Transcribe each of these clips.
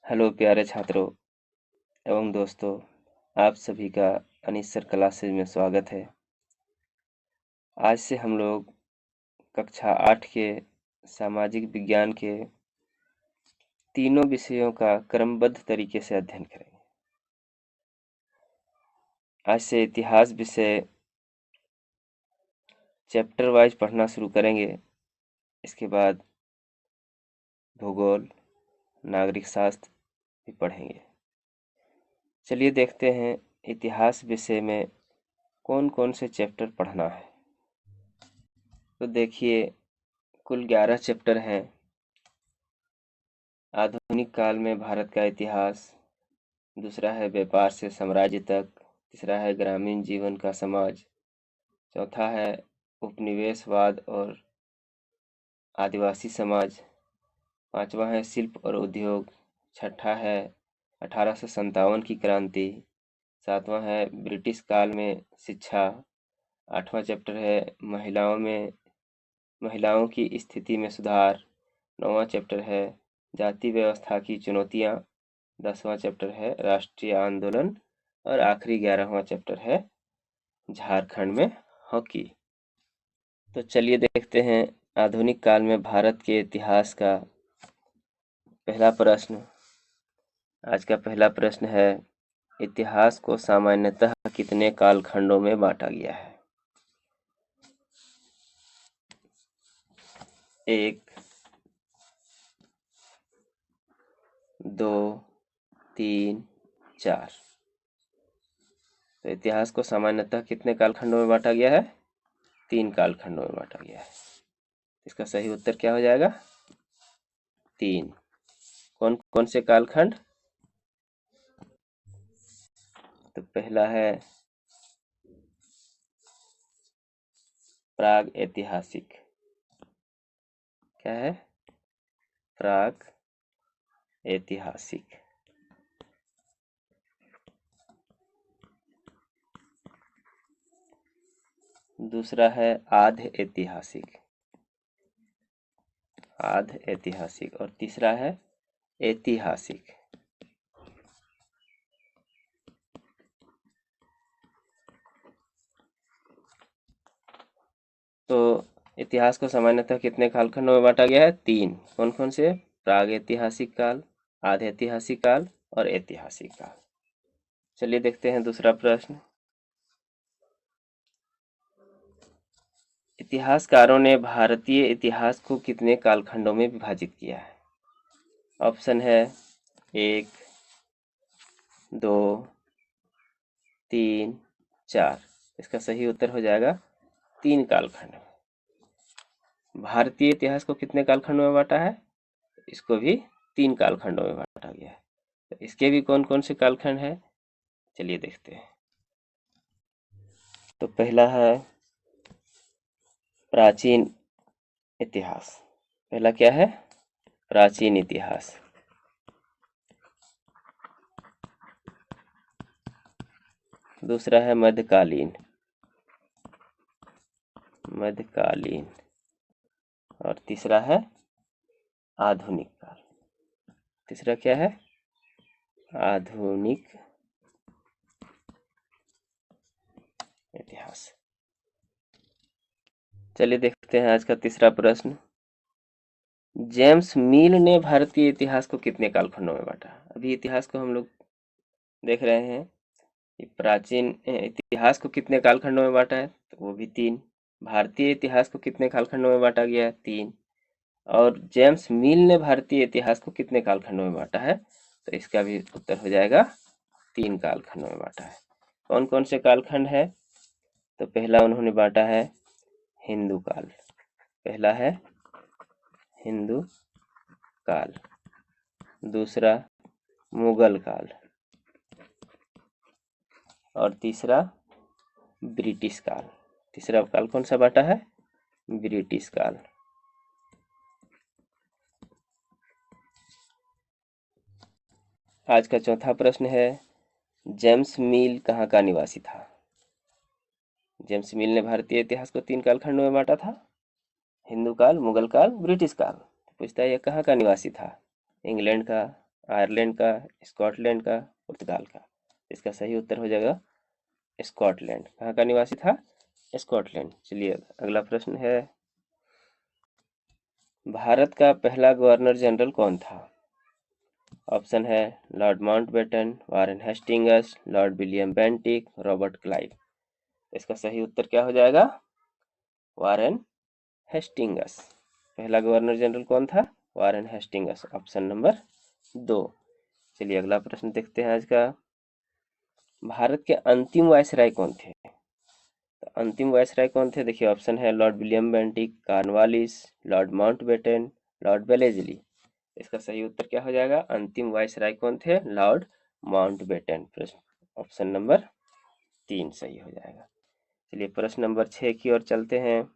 Hello प्यारे छात्रों एवं दोस्तों, आप सभी का अनीस सर क्लासेज में स्वागत है। आज से हम लोग कक्षा 8 के सामाजिक विज्ञान के तीनों विषयों का क्रमबद्ध तरीके से अध्ययन करेंगे। आज से इतिहास विषय चैप्टर वाइज पढ़ना शुरू करेंगे। इसके बाद भूगोल, नागरिक शास्त्र भी पढ़ेंगे। चलिए देखते हैं इतिहास विषय में कौन कौन से चैप्टर पढ़ना है। तो देखिए, कुल 11 चैप्टर हैं। आधुनिक काल में भारत का इतिहास, दूसरा है व्यापार से साम्राज्य तक, तीसरा है ग्रामीण जीवन का समाज, चौथा है उपनिवेशवाद और आदिवासी समाज, पांचवा है शिल्प और उद्योग, छठा है 1857 की क्रांति, सातवां है ब्रिटिश काल में शिक्षा, आठवां चैप्टर है महिलाओं की स्थिति में सुधार, नौवां चैप्टर है जाति व्यवस्था की चुनौतियां, 10वां चैप्टर है राष्ट्रीय आंदोलन और आखिरी 11वां चैप्टर है झारखंड में हॉकी। तो चलिए देखते हैं आधुनिक काल में भारत के इतिहास का पहला प्रश्न। आज का पहला प्रश्न है, इतिहास को सामान्यतः कितने कालखंडों में बांटा गया है? 1, 2, 3, 4। तो इतिहास को सामान्यतः कितने कालखंडों में बांटा गया है? 3 कालखंडों में बांटा गया है। इसका सही उत्तर क्या हो जाएगा? 3। कौन कौन से कालखंड? तो पहला है प्राग ऐतिहासिक। क्या है? प्राग ऐतिहासिक। दूसरा है आध ऐतिहासिक। आध ऐतिहासिक। और तीसरा है ऐतिहासिक। तो इतिहास को सामान्यतः कितने कालखंडों में बांटा गया है? 3। कौन कौन से? प्राग ऐतिहासिक काल, आध ऐतिहासिक काल और ऐतिहासिक काल। चलिए देखते हैं दूसरा प्रश्न। इतिहासकारों ने भारतीय इतिहास को कितने कालखंडों में विभाजित किया है? ऑप्शन है 1, 2, 3, 4। इसका सही उत्तर हो जाएगा 3 कालखंड। भारतीय इतिहास को कितने कालखंडों में बांटा है? इसको भी 3 कालखंडों में बांटा गया है। तो इसके भी कौन कौन से कालखंड है? चलिए देखते हैं। तो पहला है प्राचीन इतिहास। पहला क्या है? प्राचीन इतिहास। दूसरा है मध्यकालीन। मध्यकालीन। और तीसरा है आधुनिक काल। तीसरा क्या है? आधुनिक इतिहास। चलिए देखते हैं आज का तीसरा प्रश्न। जेम्स मिल ने भारतीय इतिहास को कितने कालखंडों में बांटा? अभी इतिहास को हम लोग देख रहे हैं कि प्राचीन इतिहास को कितने कालखंडों में बांटा है, तो वो भी 3। भारतीय इतिहास को कितने कालखंडों में बांटा गया है? 3। और जेम्स मिल ने भारतीय इतिहास को कितने कालखंडों में बांटा है? तो इसका भी उत्तर हो जाएगा 3 कालखंडों में बांटा है। कौन कौन से कालखंड है? तो पहला उन्होंने बांटा है हिंदू काल। पहला है हिंदू काल। दूसरा मुगल काल। और तीसरा ब्रिटिश काल। तीसरा काल कौन सा बांटा है? ब्रिटिश काल। आज का चौथा प्रश्न है, जेम्स मिल कहाँ का निवासी था? जेम्स मिल ने भारतीय इतिहास को 3 कालखंडों में बांटा था, हिंदू काल, मुगल काल, ब्रिटिश काल। पूछता है ये कहाँ का निवासी था? इंग्लैंड का, आयरलैंड का, स्कॉटलैंड का, पुर्तगाल का। इसका सही उत्तर हो जाएगा स्कॉटलैंड। कहाँ का निवासी था? स्कॉटलैंड। चलिए अगला प्रश्न है, भारत का पहला गवर्नर जनरल कौन था? ऑप्शन है Lord Mountbatten, Warren Hastings, Lord William Bentinck, Robert Clive. इसका सही उत्तर क्या हो जाएगा? Warren Hastings. पहला गवर्नर जनरल कौन था? Warren Hastings, option number 2। चलिए अगला प्रश्न देखते हैं आज का, भारत के अंतिम वायसराय कौन थे? तो अंतिम वायसराय कौन थे? देखिए ऑप्शन है Lord William Bentinck, Cornwallis, Lord Mountbatten, Lord Wellesley. इसका सही उत्तर क्या हो जाएगा? अंतिम वायसराय कौन थे? Lord Mountbatten. प्रश्न ऑप्शन नंबर 3 सही हो जाएगा। चलिए प्रश्न नंबर 6 की ओर चलते हैं,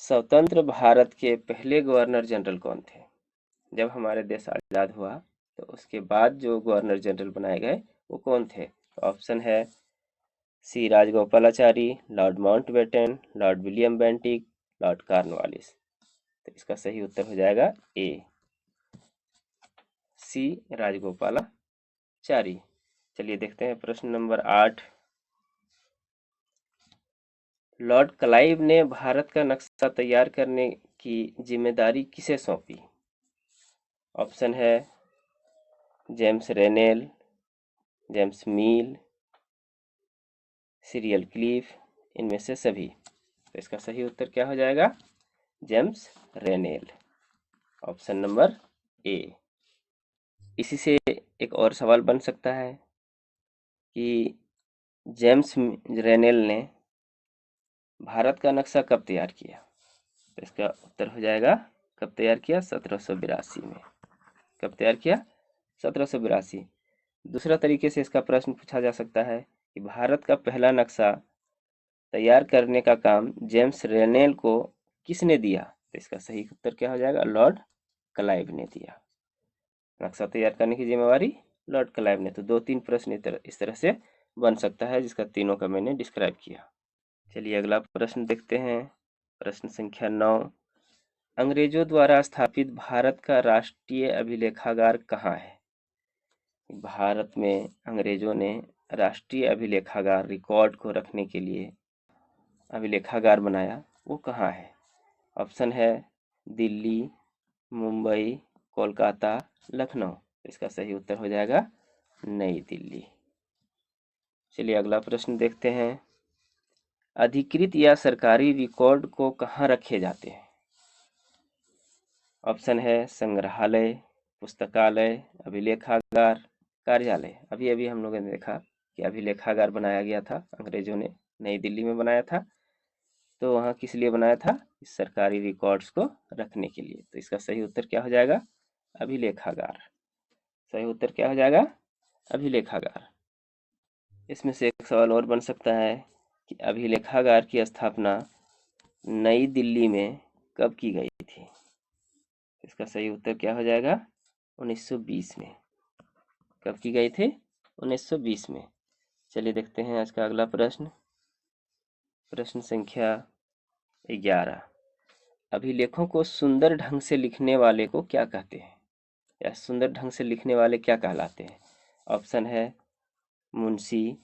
स्वतंत्र भारत के पहले गवर्नर जनरल कौन थे? जब हमारे देश आज़ाद हुआ तो उसके बाद जो गवर्नर जनरल बनाए गए वो कौन थे? ऑप्शन है C Rajagopalachari, Lord Mountbatten, Lord William Bentinck, Lord Cornwallis. तो इसका सही उत्तर हो जाएगा ए, सी राजगोपालाचारी। चलिए देखते हैं प्रश्न नंबर 8, लॉर्ड क्लाइव ने भारत का नक्शा तैयार करने की जिम्मेदारी किसे सौंपी? ऑप्शन है जेम्स रेनेल, जेम्स मील, सीरियल क्लीफ, इनमें से सभी। तो इसका सही उत्तर क्या हो जाएगा? James रेनेल, option number A. इसी से एक और सवाल बन सकता है कि जेम्स रेनेल ने भारत का नक्शा कब तैयार किया? तो इसका उत्तर हो जाएगा कब तैयार किया? 1782 में। कब तैयार किया? 1782। दूसरा तरीके से इसका प्रश्न पूछा जा सकता है कि भारत का पहला नक्शा तैयार करने का काम जेम्स रेनेल को किसने दिया? तो इसका सही उत्तर क्या हो जाएगा? लॉर्ड क्लाइव ने दिया। नक्शा तैयार करने की जिम्मेवारी लॉर्ड क्लाइव ने। तो 2-3 प्रश्न इस तरह से बन सकता है, जिसका तीनों का मैंने डिस्क्राइब किया। चलिए अगला प्रश्न देखते हैं, प्रश्न संख्या 9, अंग्रेजों द्वारा स्थापित भारत का राष्ट्रीय अभिलेखागार कहाँ है? भारत में अंग्रेजों ने राष्ट्रीय अभिलेखागार, रिकॉर्ड को रखने के लिए अभिलेखागार बनाया, वो कहाँ है? ऑप्शन है दिल्ली, मुंबई, कोलकाता, लखनऊ। इसका सही उत्तर हो जाएगा नई दिल्ली। चलिए अगला प्रश्न देखते हैं, अधिकृत या सरकारी रिकॉर्ड को कहाँ रखे जाते हैं? ऑप्शन है संग्रहालय, पुस्तकालय, अभिलेखागार, कार्यालय। अभी अभी हम लोगों ने देखा कि अभिलेखागार बनाया गया था, अंग्रेजों ने नई दिल्ली में बनाया था। तो वहाँ किस लिए बनाया था? सरकारी रिकॉर्ड्स को रखने के लिए। तो इसका सही उत्तर क्या हो जाएगा? अभिलेखागार। सही उत्तर क्या हो जाएगा? अभिलेखागार। इसमें से एक सवाल और बन सकता है कि अभिलेखागार की स्थापना नई दिल्ली में कब की गई थी? इसका सही उत्तर क्या हो जाएगा? 1920 में। कब की गई थी? 1920 में। चलिए देखते हैं आज का अगला प्रश्न, प्रश्न संख्या 11, अभिलेखों को सुंदर ढंग से लिखने वाले को क्या कहते हैं? या सुंदर ढंग से लिखने वाले क्या कहलाते हैं? ऑप्शन है मुंशी,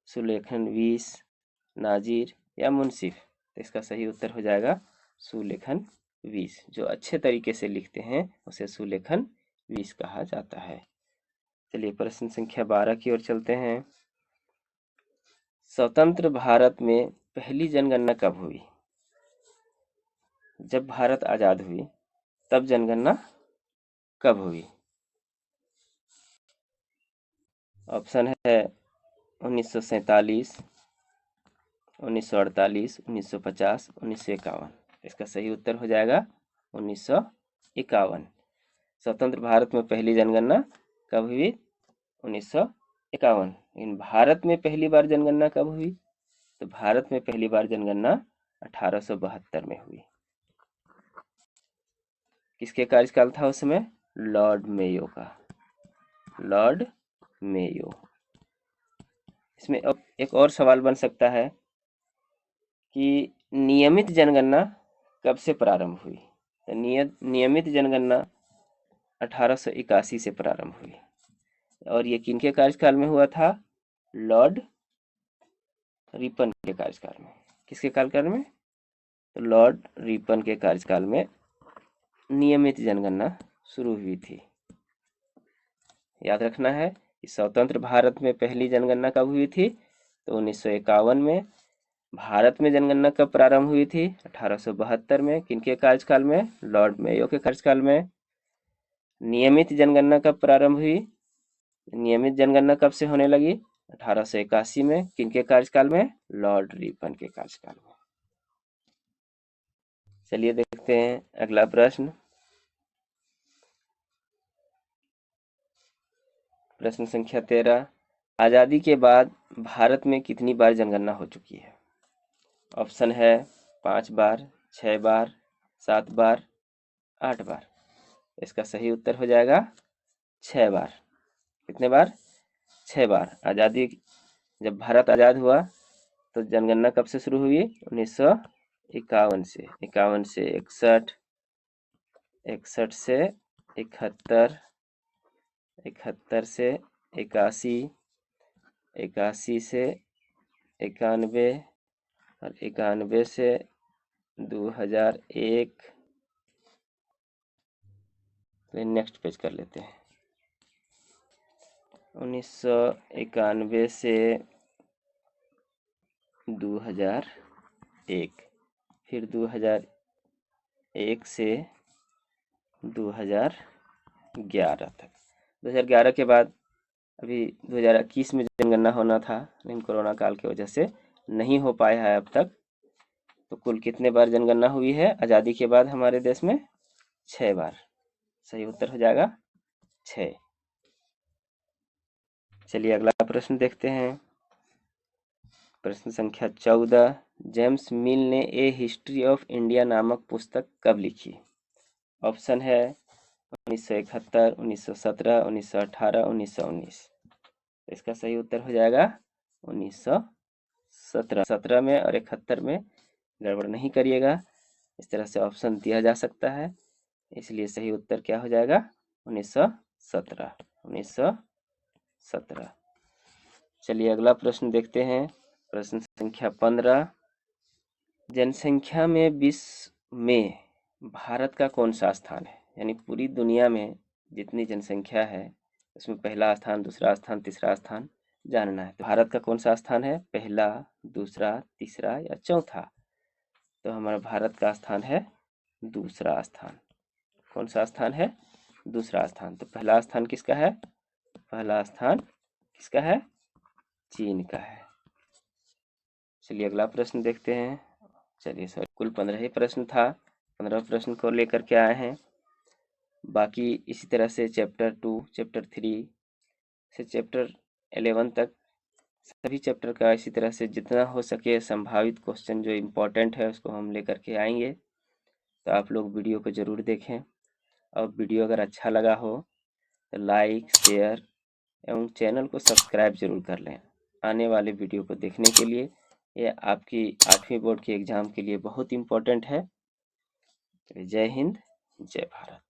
सुलेखनवीस, नाजिर या मुंसिफ। तो इसका सही उत्तर हो जाएगा सुलेखनवीस। जो अच्छे तरीके से लिखते हैं उसे सुलेखनवीस कहा जाता है। चलिए प्रश्न संख्या 12 की ओर चलते हैं, स्वतंत्र भारत में पहली जनगणना कब हुई? जब भारत आजाद हुई तब जनगणना कब हुई? ऑप्शन है 1947, 1948, 1950, 1951। इसका सही उत्तर हो जाएगा 1951। स्वतंत्र भारत में पहली जनगणना कब हुई? 1951। इन भारत में पहली बार जनगणना कब हुई? तो भारत में पहली बार जनगणना 1872 में हुई। किसके कार्यकाल था उसमें? लॉर्ड मेयो का। Lord Mayo. इसमें अब एक और सवाल बन सकता है कि नियमित जनगणना कब से प्रारंभ हुई? तो नियमित जनगणना 1881 से प्रारंभ हुई। और ये किनके कार्यकाल में हुआ था? लॉर्ड रिपन के कार्यकाल में। किसके कार्यकाल में? तो लॉर्ड रिपन के कार्यकाल में नियमित जनगणना शुरू हुई थी। याद रखना है कि स्वतंत्र भारत में पहली जनगणना कब हुई थी? तो 1951 में। भारत में जनगणना कब प्रारंभ हुई थी? 1872 में। किनके कार्यकाल में? लॉर्ड मेयो के कार्यकाल में। नियमित जनगणना कब प्रारंभ हुई? नियमित जनगणना कब से होने लगी? 1881 में। किनके कार्यकाल में? लॉर्ड रिपन के कार्यकाल में। चलिए देखते हैं अगला प्रश्न। प्रश्न संख्या 13। आजादी के बाद भारत में कितनी बार जनगणना हो चुकी है? ऑप्शन है 5 बार, 6 बार, 7 बार, 8 बार। इसका सही उत्तर हो जाएगा 6 बार। कितने बार? 6 बार। आजादी जब भारत आजाद हुआ तो जनगणना कब से शुरू हुई? 1951 से। 51 से 61, 61 से 71, 71 से 81, 81 से 91 और 91 से 2001। तो नेक्स्ट पेज कर लेते हैं। 1991 से 2001, फिर 2001 से 2011 तक। 2011 के बाद अभी 2021 में जनगणना होना था, लेकिन कोरोना काल की वजह से नहीं हो पाया है अब तक। तो कुल कितने बार जनगणना हुई है आज़ादी के बाद हमारे देश में? 6 बार। सही उत्तर हो जाएगा 6। चलिए अगला प्रश्न देखते हैं। प्रश्न संख्या 14। जेम्स मिल ने ए हिस्ट्री ऑफ इंडिया नामक पुस्तक कब लिखी? ऑप्शन है 1971, 1917, 1918, 1919। इसका सही उत्तर हो जाएगा 1917। 17 में और 71 में गड़बड़ नहीं करिएगा, इस तरह से ऑप्शन दिया जा सकता है, इसलिए सही उत्तर क्या हो जाएगा? 1917। 1917। चलिए अगला प्रश्न देखते हैं। प्रश्न संख्या 15। जनसंख्या में विश्व में भारत का कौन सा स्थान है? यानी पूरी दुनिया में जितनी जनसंख्या है उसमें पहला स्थान, दूसरा स्थान, तीसरा स्थान जानना है। तो भारत का कौन सा स्थान है? पहला, दूसरा, तीसरा या चौथा? तो हमारा भारत का स्थान है दूसरा स्थान। कौन सा स्थान है? दूसरा स्थान। तो पहला स्थान किसका है? पहला स्थान किसका है? चीन का है। चलिए अगला प्रश्न देखते हैं। चलिए सर, कुल 15 ही प्रश्न था, 15 प्रश्न को लेकर के आए हैं। बाकी इसी तरह से चैप्टर 2, चैप्टर 3 से चैप्टर 11 तक सभी चैप्टर का इसी तरह से जितना हो सके संभावित क्वेश्चन जो इम्पोर्टेंट है उसको हम लेकर के आएंगे। तो आप लोग वीडियो को ज़रूर देखें, और वीडियो अगर अच्छा लगा हो तो लाइक, शेयर एवं चैनल को सब्सक्राइब जरूर कर लें आने वाले वीडियो को देखने के लिए। ये आपकी 8वीं बोर्ड के एग्ज़ाम के लिए बहुत इम्पोर्टेंट है। जय हिंद, जय भारत।